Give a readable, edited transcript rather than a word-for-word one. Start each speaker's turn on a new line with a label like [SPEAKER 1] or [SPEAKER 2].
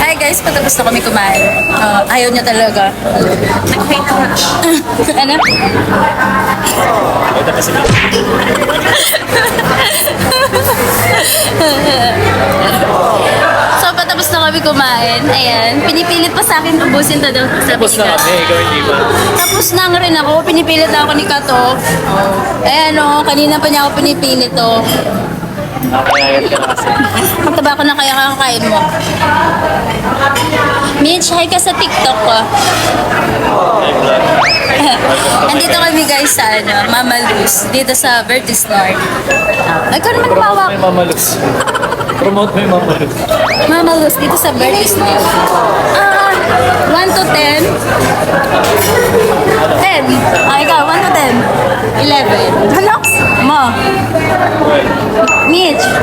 [SPEAKER 1] Hi guys, patapos na kami kumain. Ayaw niya talaga.
[SPEAKER 2] Nag-hate ako.
[SPEAKER 1] Ano?
[SPEAKER 3] Ito kasi
[SPEAKER 1] So, patapos na kami kumain. Ayan. Pinipilit pa sa akin ubusin to daw. Sabi
[SPEAKER 3] tapos
[SPEAKER 1] ni
[SPEAKER 3] na
[SPEAKER 1] Kat.
[SPEAKER 3] kami, ikaw hindi ba?
[SPEAKER 1] Tapos na nga rin ako. Pinipilit na ako ni Kato. Ayan o. Kanina pa niya ako pinipilit o.
[SPEAKER 3] Nakakayayat ka na kasi.
[SPEAKER 1] Ang taba ko na kaya kakakain mo. Mitch, hi ka sa TikTok ko.
[SPEAKER 3] Ay, vlog.
[SPEAKER 1] Nandito kami guys sa Mama Luz. Dito sa Vertis North. Ay, ko naman
[SPEAKER 3] Promote
[SPEAKER 1] mawak.
[SPEAKER 3] mo yung Mamalus. Promote mo yung Mamalus.
[SPEAKER 1] Mama Luz, dito sa Vertis North. 1 to 10. 10. Ay, ikaw, 1 to 10. 11. Haloks? Mo.
[SPEAKER 3] Well,
[SPEAKER 1] Mitch.
[SPEAKER 3] 30.